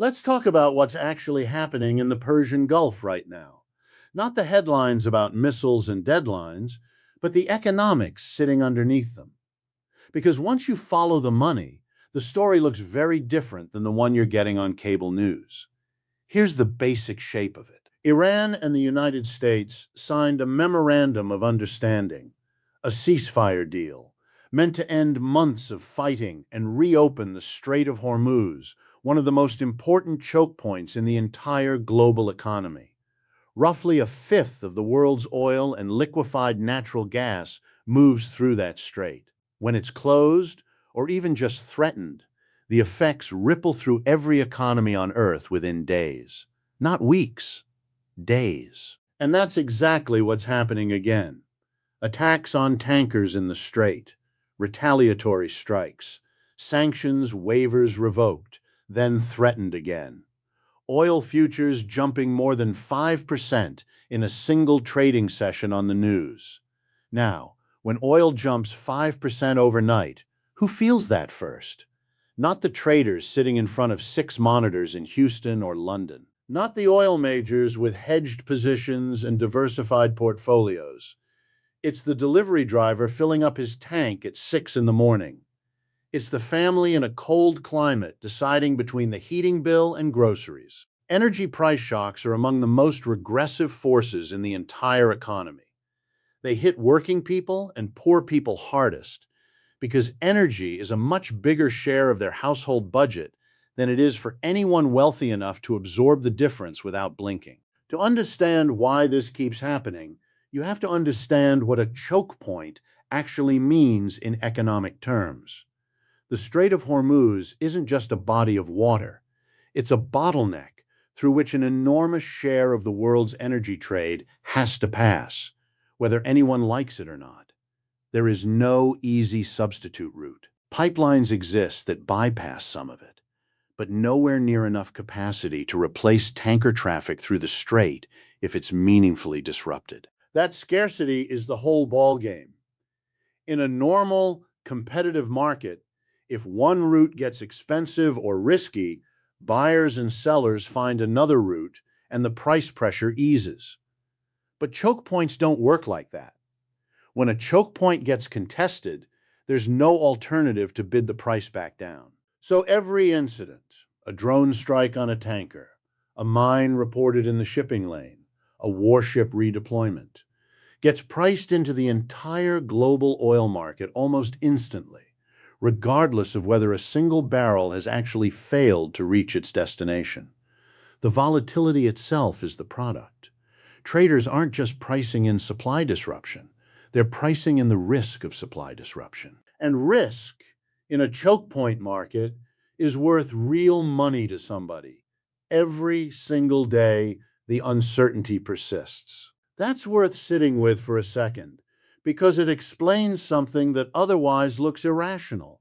Let's talk about what's actually happening in the Persian Gulf right now. Not the headlines about missiles and deadlines, but the economics sitting underneath them. Because once you follow the money, the story looks very different than the one you're getting on cable news. Here's the basic shape of it. Iran and the United States signed a memorandum of understanding, a ceasefire deal, meant to end months of fighting and reopen the Strait of Hormuz, one of the most important choke points in the entire global economy. Roughly a fifth of the world's oil and liquefied natural gas moves through that strait. When it's closed, or even just threatened, the effects ripple through every economy on Earth within days. Not weeks, days. And that's exactly what's happening again. Attacks on tankers in the strait, retaliatory strikes, sanctions waivers revoked, then threatened again. Oil futures jumping more than 5% in a single trading session on the news. Now, when oil jumps 5% overnight, who feels that first? Not the traders sitting in front of 6 monitors in Houston or London. Not the oil majors with hedged positions and diversified portfolios. It's the delivery driver filling up his tank at 6 in the morning. It's the family in a cold climate deciding between the heating bill and groceries. Energy price shocks are among the most regressive forces in the entire economy. They hit working people and poor people hardest because energy is a much bigger share of their household budget than it is for anyone wealthy enough to absorb the difference without blinking. To understand why this keeps happening, you have to understand what a choke point actually means in economic terms. The Strait of Hormuz isn't just a body of water, it's a bottleneck through which an enormous share of the world's energy trade has to pass, whether anyone likes it or not. There is no easy substitute route. Pipelines exist that bypass some of it, but nowhere near enough capacity to replace tanker traffic through the strait if it's meaningfully disrupted. That scarcity is the whole ballgame. In a normal, competitive market, if one route gets expensive or risky, buyers and sellers find another route and the price pressure eases. But choke points don't work like that. When a choke point gets contested, there's no alternative to bid the price back down. So every incident, a drone strike on a tanker, a mine reported in the shipping lane, a warship redeployment, gets priced into the entire global oil market almost instantly, regardless of whether a single barrel has actually failed to reach its destination. The volatility itself is the product. Traders aren't just pricing in supply disruption, they're pricing in the risk of supply disruption. And risk in a choke point market is worth real money to somebody. Every single day, the uncertainty persists. That's worth sitting with for a second, because it explains something that otherwise looks irrational.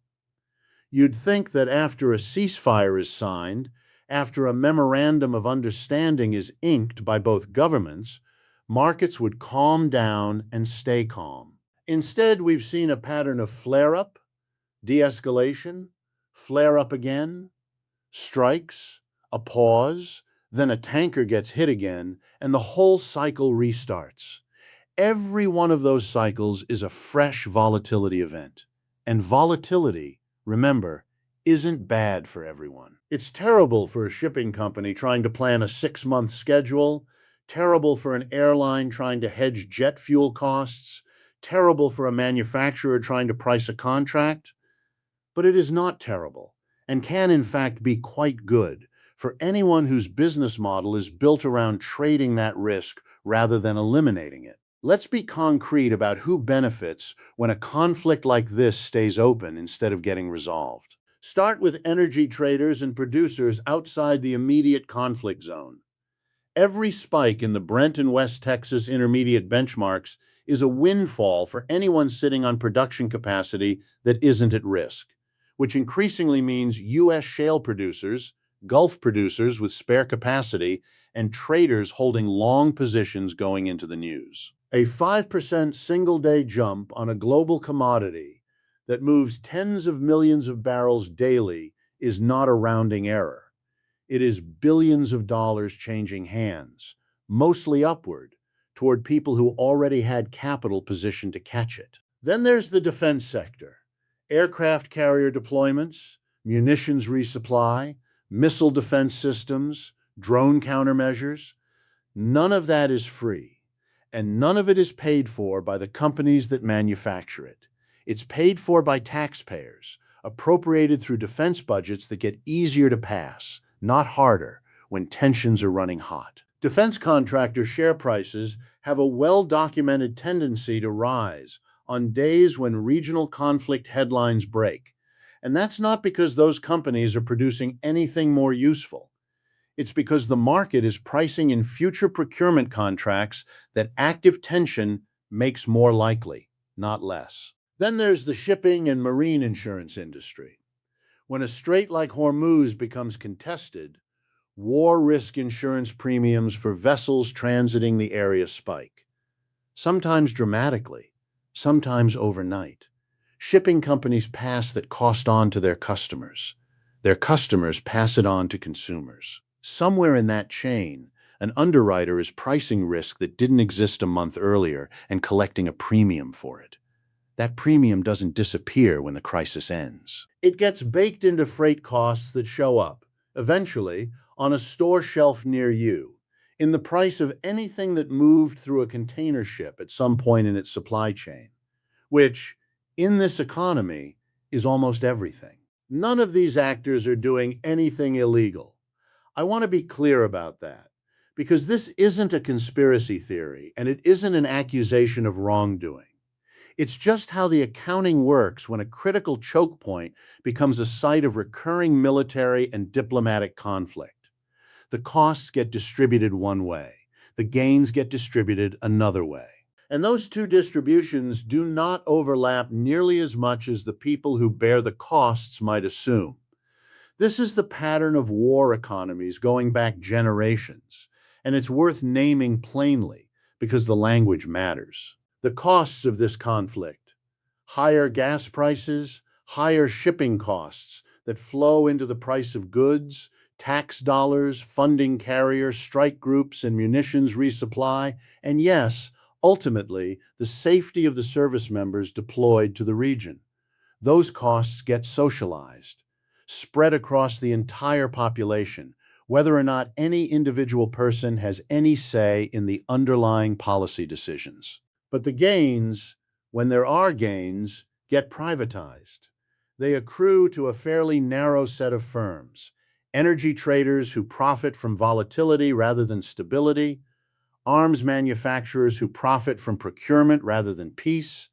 You'd think that after a ceasefire is signed, after a memorandum of understanding is inked by both governments, markets would calm down and stay calm. Instead, we've seen a pattern of flare-up, de-escalation, flare-up again, strikes, a pause, then a tanker gets hit again, and the whole cycle restarts. Every one of those cycles is a fresh volatility event. And volatility, remember, isn't bad for everyone. It's terrible for a shipping company trying to plan a 6-month schedule, terrible for an airline trying to hedge jet fuel costs, terrible for a manufacturer trying to price a contract. But it is not terrible, and can in fact be quite good for anyone whose business model is built around trading that risk rather than eliminating it. Let's be concrete about who benefits when a conflict like this stays open instead of getting resolved. Start with energy traders and producers outside the immediate conflict zone. Every spike in the Brent and West Texas intermediate benchmarks is a windfall for anyone sitting on production capacity that isn't at risk, which increasingly means U.S. shale producers, Gulf producers with spare capacity, and traders holding long positions going into the news. A 5% single-day jump on a global commodity that moves tens of millions of barrels daily is not a rounding error. It is billions of dollars changing hands, mostly upward, toward people who already had capital positioned to catch it. Then there's the defense sector. Aircraft carrier deployments, munitions resupply, missile defense systems, drone countermeasures. None of that is free, and none of it is paid for by the companies that manufacture it. It's paid for by taxpayers, appropriated through defense budgets that get easier to pass, not harder, when tensions are running hot. Defense contractor share prices have a well-documented tendency to rise on days when regional conflict headlines break. And that's not because those companies are producing anything more useful. It's because the market is pricing in future procurement contracts that active tension makes more likely, not less. Then there's the shipping and marine insurance industry. When a strait like Hormuz becomes contested, war risk insurance premiums for vessels transiting the area spike, sometimes dramatically, sometimes overnight. Shipping companies pass that cost on to their customers. Their customers pass it on to consumers. Somewhere in that chain, an underwriter is pricing risk that didn't exist a month earlier and collecting a premium for it. That premium doesn't disappear when the crisis ends. It gets baked into freight costs that show up, eventually, on a store shelf near you, in the price of anything that moved through a container ship at some point in its supply chain, which, in this economy, is almost everything. None of these actors are doing anything illegal. I want to be clear about that, because this isn't a conspiracy theory, and it isn't an accusation of wrongdoing. It's just how the accounting works when a critical choke point becomes a site of recurring military and diplomatic conflict. The costs get distributed one way, the gains get distributed another way. And those two distributions do not overlap nearly as much as the people who bear the costs might assume. This is the pattern of war economies going back generations, and it's worth naming plainly because the language matters. The costs of this conflict: higher gas prices, higher shipping costs that flow into the price of goods, tax dollars, funding carriers, strike groups, and munitions resupply, and yes, ultimately, the safety of the service members deployed to the region. Those costs get socialized, spread across the entire population, whether or not any individual person has any say in the underlying policy decisions. But the gains, when there are gains, get privatized. They accrue to a fairly narrow set of firms: energy traders who profit from volatility rather than stability, arms manufacturers who profit from procurement rather than peace,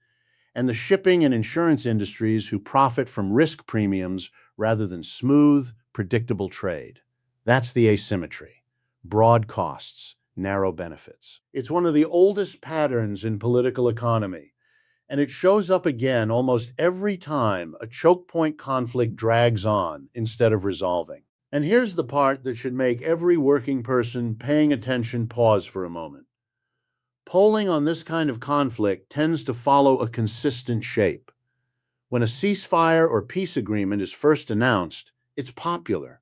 and the shipping and insurance industries who profit from risk premiums rather than smooth, predictable trade. That's the asymmetry: broad costs, narrow benefits. It's one of the oldest patterns in political economy, and it shows up again almost every time a choke point conflict drags on instead of resolving. And here's the part that should make every working person paying attention pause for a moment. Polling on this kind of conflict tends to follow a consistent shape. When a ceasefire or peace agreement is first announced, it's popular,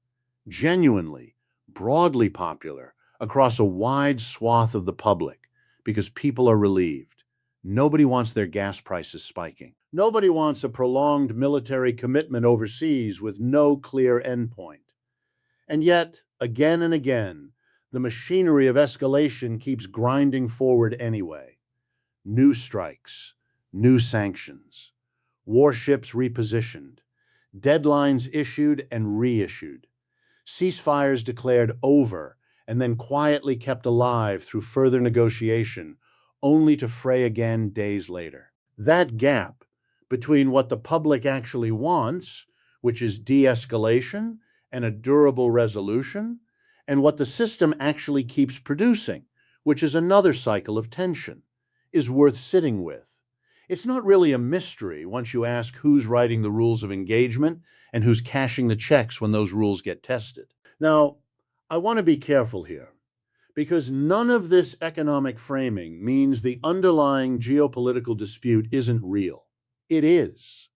genuinely, broadly popular, across a wide swath of the public, because people are relieved. Nobody wants their gas prices spiking. Nobody wants a prolonged military commitment overseas with no clear endpoint. And yet, again and again, the machinery of escalation keeps grinding forward anyway. New strikes, new sanctions, warships repositioned, deadlines issued and reissued, ceasefires declared over and then quietly kept alive through further negotiation, only to fray again days later. That gap between what the public actually wants, which is de-escalation and a durable resolution, and what the system actually keeps producing, which is another cycle of tension, is worth sitting with. It's not really a mystery once you ask who's writing the rules of engagement and who's cashing the checks when those rules get tested. Now, I want to be careful here, because none of this economic framing means the underlying geopolitical dispute isn't real. It is.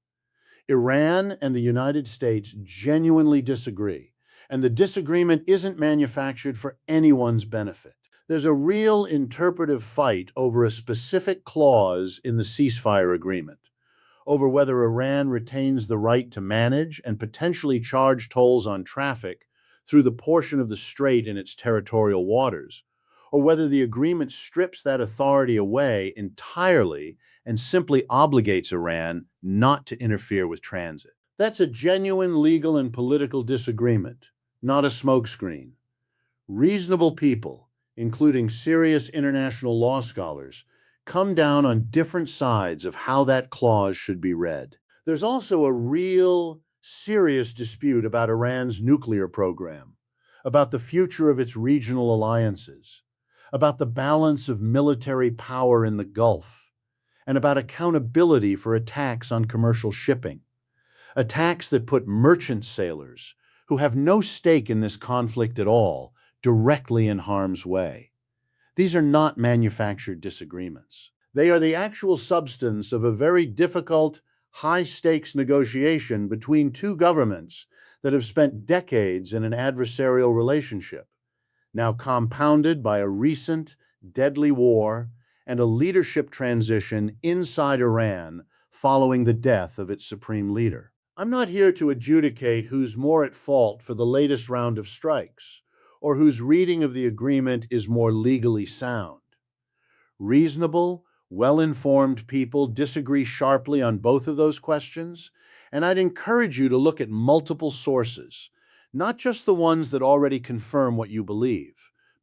Iran and the United States genuinely disagree, And the disagreement isn't manufactured for anyone's benefit. There's a real interpretive fight over a specific clause in the ceasefire agreement, over whether Iran retains the right to manage and potentially charge tolls on traffic through the portion of the strait in its territorial waters, or whether the agreement strips that authority away entirely and simply obligates Iran not to interfere with transit. That's a genuine legal and political disagreement, not a smokescreen. Reasonable people, including serious international law scholars, come down on different sides of how that clause should be read. There's also a real, serious dispute about Iran's nuclear program, about the future of its regional alliances, about the balance of military power in the Gulf, and about accountability for attacks on commercial shipping. Attacks that put merchant sailors, who have no stake in this conflict at all, directly in harm's way. These are not manufactured disagreements. They are the actual substance of a very difficult, high-stakes negotiation between two governments that have spent decades in an adversarial relationship, now compounded by a recent, deadly war and a leadership transition inside Iran following the death of its supreme leader. I'm not here to adjudicate who's more at fault for the latest round of strikes, or whose reading of the agreement is more legally sound. Reasonable, well-informed people disagree sharply on both of those questions, and I'd encourage you to look at multiple sources, not just the ones that already confirm what you believe,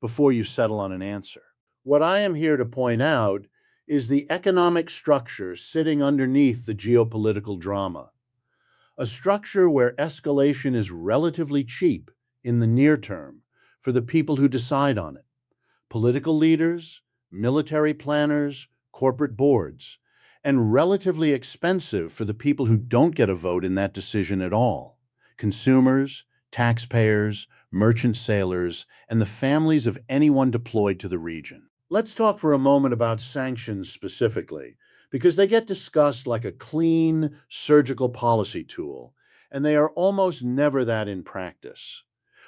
before you settle on an answer. What I am here to point out is the economic structure sitting underneath the geopolitical drama. A structure where escalation is relatively cheap in the near term for the people who decide on it: political leaders, military planners, corporate boards, and relatively expensive for the people who don't get a vote in that decision at all: consumers, taxpayers, merchant sailors, and the families of anyone deployed to the region. Let's talk for a moment about sanctions specifically, because they get discussed like a clean, surgical policy tool, and they are almost never that in practice.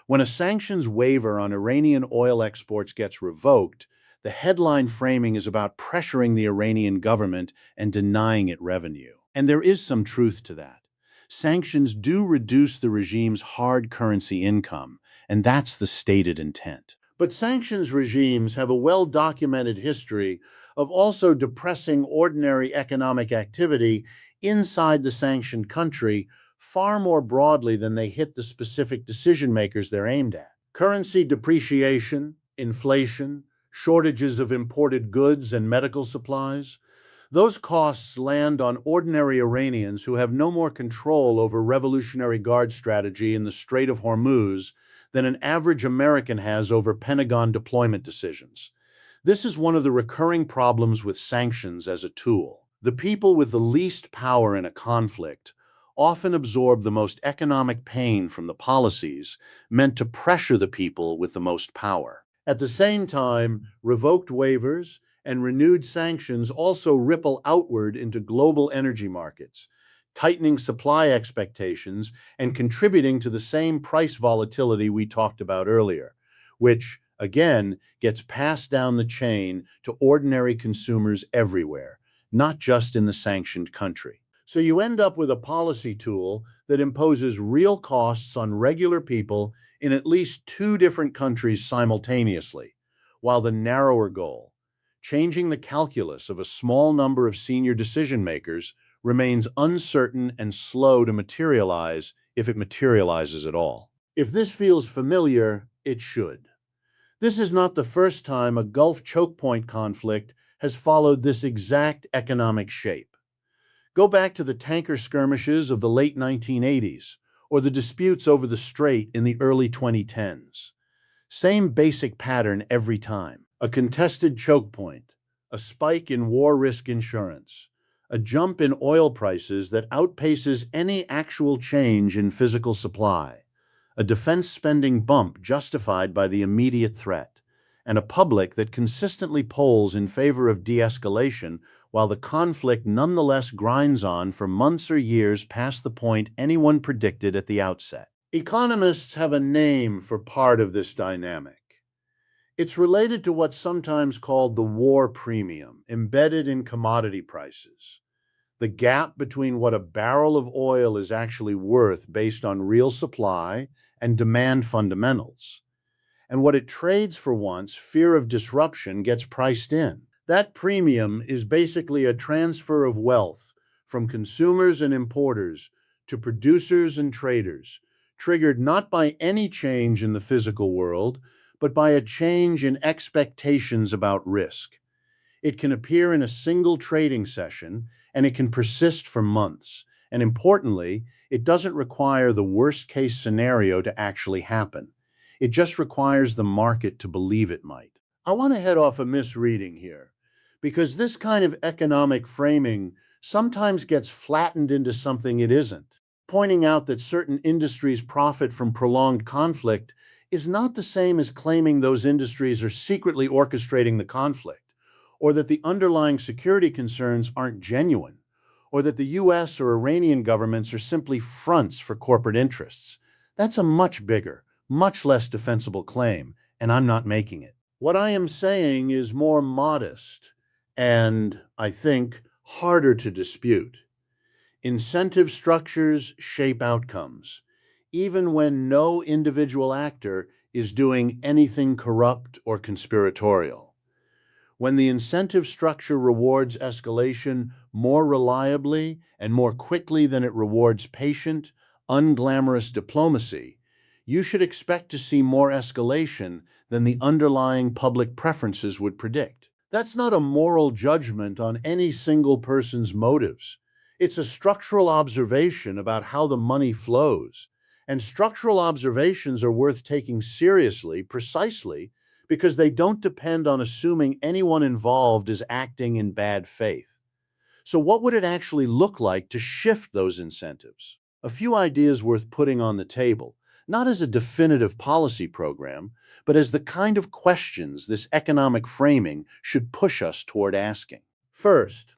When a sanctions waiver on Iranian oil exports gets revoked, the headline framing is about pressuring the Iranian government and denying it revenue. And there is some truth to that. Sanctions do reduce the regime's hard currency income, and that's the stated intent. But sanctions regimes have a well-documented history of also depressing ordinary economic activity inside the sanctioned country far more broadly than they hit the specific decision makers they're aimed at. Currency depreciation, inflation, shortages of imported goods and medical supplies, those costs land on ordinary Iranians who have no more control over Revolutionary Guard strategy in the Strait of Hormuz than an average American has over Pentagon deployment decisions. This is one of the recurring problems with sanctions as a tool. The people with the least power in a conflict often absorb the most economic pain from the policies meant to pressure the people with the most power. At the same time, revoked waivers and renewed sanctions also ripple outward into global energy markets, tightening supply expectations and contributing to the same price volatility we talked about earlier, which, again, gets passed down the chain to ordinary consumers everywhere, not just in the sanctioned country. So you end up with a policy tool that imposes real costs on regular people in at least two different countries simultaneously, while the narrower goal, changing the calculus of a small number of senior decision makers, remains uncertain and slow to materialize, if it materializes at all. If this feels familiar, it should. This is not the first time a Gulf choke point conflict has followed this exact economic shape. Go back to the tanker skirmishes of the late 1980s, or the disputes over the Strait in the early 2010s. Same basic pattern every time: a contested choke point, a spike in war risk insurance, a jump in oil prices that outpaces any actual change in physical supply, a defense spending bump justified by the immediate threat, and a public that consistently polls in favor of de-escalation while the conflict nonetheless grinds on for months or years past the point anyone predicted at the outset. Economists have a name for part of this dynamic. It's related to what's sometimes called the war premium embedded in commodity prices, the gap between what a barrel of oil is actually worth based on real supply and demand fundamentals, and what it trades for once fear of disruption gets priced in. That premium is basically a transfer of wealth from consumers and importers to producers and traders, triggered not by any change in the physical world, but by a change in expectations about risk. It can appear in a single trading session, and it can persist for months. And importantly, it doesn't require the worst case scenario to actually happen. It just requires the market to believe it might. I want to head off a misreading here, because this kind of economic framing sometimes gets flattened into something it isn't. Pointing out that certain industries profit from prolonged conflict is not the same as claiming those industries are secretly orchestrating the conflict, or that the underlying security concerns aren't genuine, or that the US or Iranian governments are simply fronts for corporate interests. That's a much bigger, much less defensible claim, and I'm not making it. What I am saying is more modest and, I think, harder to dispute. Incentive structures shape outcomes, even when no individual actor is doing anything corrupt or conspiratorial. When the incentive structure rewards escalation more reliably and more quickly than it rewards patient, unglamorous diplomacy, you should expect to see more escalation than the underlying public preferences would predict. That's not a moral judgment on any single person's motives. It's a structural observation about how the money flows. And structural observations are worth taking seriously precisely because they don't depend on assuming anyone involved is acting in bad faith. So, what would it actually look like to shift those incentives? A few ideas worth putting on the table, not as a definitive policy program, but as the kind of questions this economic framing should push us toward asking. First,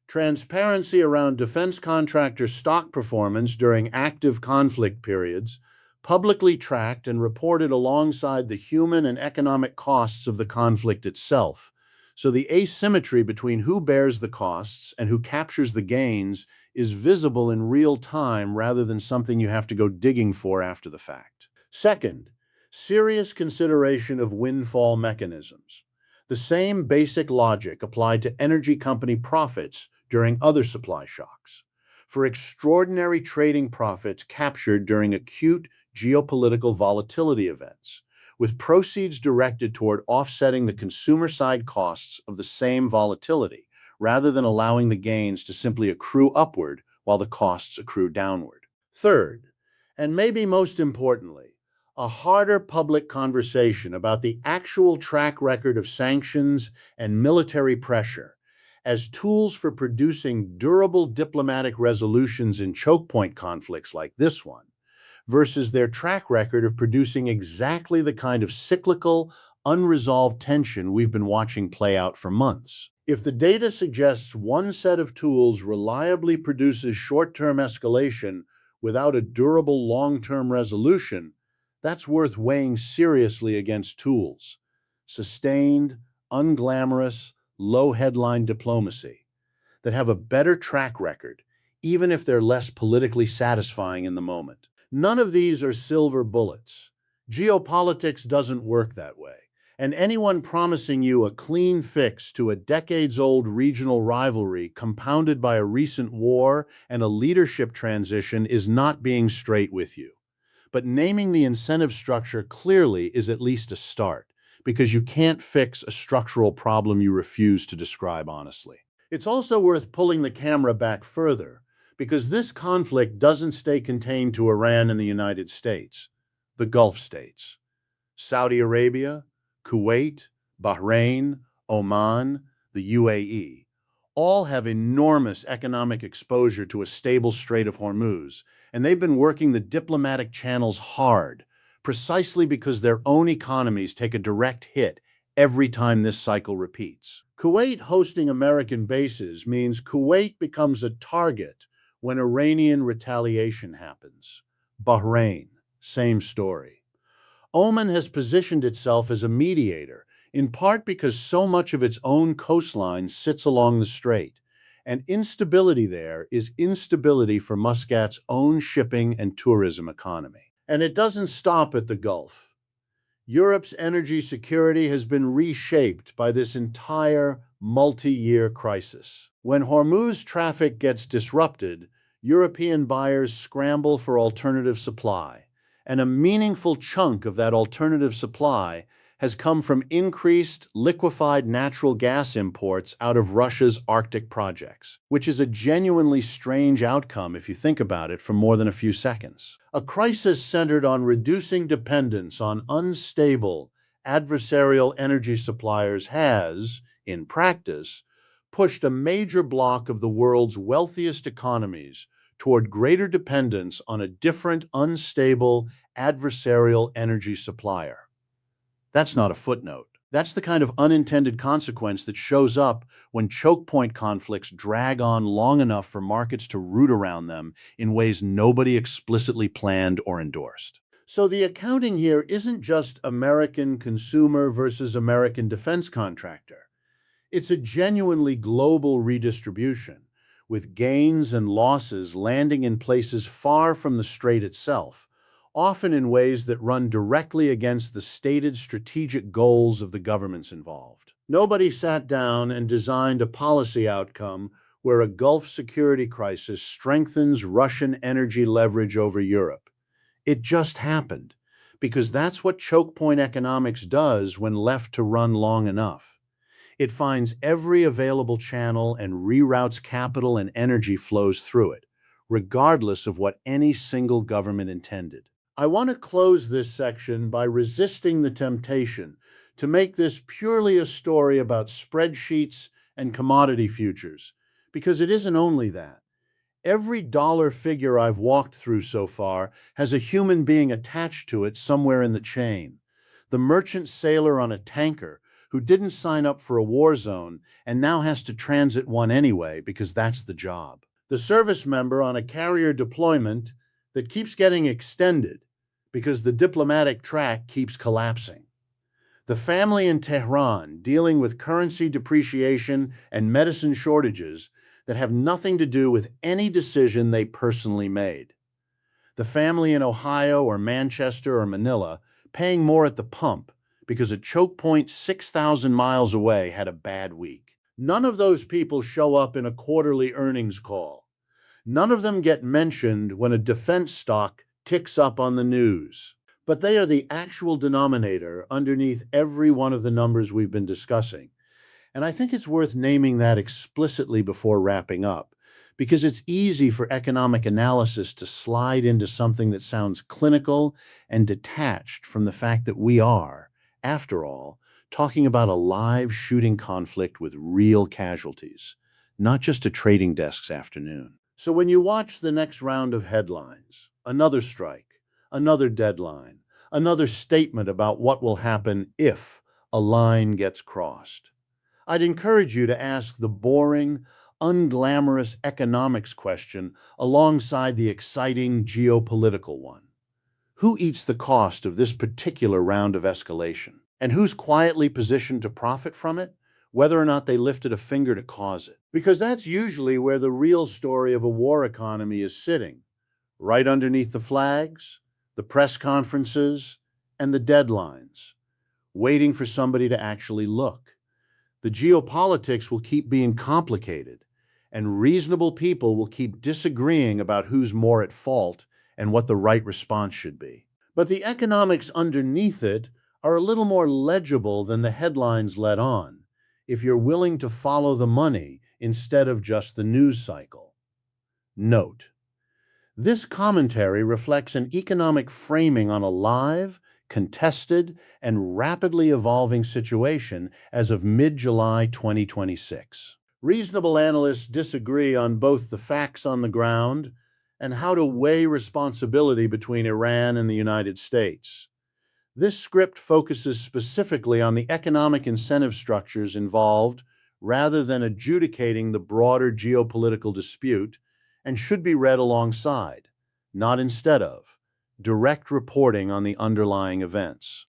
transparency around defense contractor stock performance during active conflict periods, publicly tracked and reported alongside the human and economic costs of the conflict itself. So the asymmetry between who bears the costs and who captures the gains is visible in real time rather than something you have to go digging for after the fact. Second, serious consideration of windfall mechanisms. The same basic logic applied to energy company profits during other supply shocks, for extraordinary trading profits captured during acute geopolitical volatility events, with proceeds directed toward offsetting the consumer side costs of the same volatility, rather than allowing the gains to simply accrue upward while the costs accrue downward. Third, and maybe most importantly, a harder public conversation about the actual track record of sanctions and military pressure as tools for producing durable diplomatic resolutions in choke point conflicts like this one, versus their track record of producing exactly the kind of cyclical, unresolved tension we've been watching play out for months. If the data suggests one set of tools reliably produces short-term escalation without a durable long-term resolution, that's worth weighing seriously against tools: sustained, unglamorous, low headline diplomacy that have a better track record, even if they're less politically satisfying in the moment. None of these are silver bullets. Geopolitics doesn't work that way. And anyone promising you a clean fix to a decades-old regional rivalry compounded by a recent war and a leadership transition is not being straight with you. But naming the incentive structure clearly is at least a start, because you can't fix a structural problem you refuse to describe honestly. It's also worth pulling the camera back further, because this conflict doesn't stay contained to Iran and the United States. The Gulf states, Saudi Arabia, Kuwait, Bahrain, Oman, the UAE, all have enormous economic exposure to a stable Strait of Hormuz, and they've been working the diplomatic channels hard, precisely because their own economies take a direct hit every time this cycle repeats. Kuwait hosting American bases means Kuwait becomes a target when Iranian retaliation happens. Bahrain, same story. Oman has positioned itself as a mediator, in part because so much of its own coastline sits along the strait, and instability there is instability for Muscat's own shipping and tourism economy. And it doesn't stop at the Gulf. Europe's energy security has been reshaped by this entire multi-year crisis. When Hormuz traffic gets disrupted, European buyers scramble for alternative supply, and a meaningful chunk of that alternative supply has come from increased liquefied natural gas imports out of Russia's Arctic projects, which is a genuinely strange outcome if you think about it for more than a few seconds. A crisis centered on reducing dependence on unstable, adversarial energy suppliers has, in practice, pushed a major bloc of the world's wealthiest economies toward greater dependence on a different, unstable, adversarial energy supplier. That's not a footnote. That's the kind of unintended consequence that shows up when choke point conflicts drag on long enough for markets to root around them in ways nobody explicitly planned or endorsed. So the accounting here isn't just American consumer versus American defense contractor. It's a genuinely global redistribution, with gains and losses landing in places far from the strait itself, often in ways that run directly against the stated strategic goals of the governments involved. Nobody sat down and designed a policy outcome where a Gulf security crisis strengthens Russian energy leverage over Europe. It just happened, because that's what choke point economics does when left to run long enough. It finds every available channel and reroutes capital and energy flows through it, regardless of what any single government intended. I want to close this section by resisting the temptation to make this purely a story about spreadsheets and commodity futures, because it isn't only that. Every dollar figure I've walked through so far has a human being attached to it somewhere in the chain. The merchant sailor on a tanker who didn't sign up for a war zone and now has to transit one anyway because that's the job. The service member on a carrier deployment that keeps getting extended because the diplomatic track keeps collapsing. The family in Tehran dealing with currency depreciation and medicine shortages that have nothing to do with any decision they personally made. The family in Ohio or Manchester or Manila paying more at the pump because a choke point 6,000 miles away had a bad week. None of those people show up in a quarterly earnings call. None of them get mentioned when a defense stock ticks up on the news. But they are the actual denominator underneath every one of the numbers we've been discussing. And I think it's worth naming that explicitly before wrapping up, because it's easy for economic analysis to slide into something that sounds clinical and detached from the fact that we are, after all, talking about a live shooting conflict with real casualties, not just a trading desk's afternoon. So when you watch the next round of headlines, another strike, another deadline, another statement about what will happen if a line gets crossed, I'd encourage you to ask the boring, unglamorous economics question alongside the exciting geopolitical one. Who eats the cost of this particular round of escalation? And who's quietly positioned to profit from it, whether or not they lifted a finger to cause it? Because that's usually where the real story of a war economy is sitting, right underneath the flags, the press conferences, and the deadlines, waiting for somebody to actually look. The geopolitics will keep being complicated, and reasonable people will keep disagreeing about who's more at fault and what the right response should be. But the economics underneath it are a little more legible than the headlines let on, if you're willing to follow the money instead of just the news cycle. Note: this commentary reflects an economic framing on a live, contested, and rapidly evolving situation as of mid-July 2026. Reasonable analysts disagree on both the facts on the ground and how to weigh responsibility between Iran and the United States. This script focuses specifically on the economic incentive structures involved rather than adjudicating the broader geopolitical dispute, and should be read alongside, not instead of, direct reporting on the underlying events.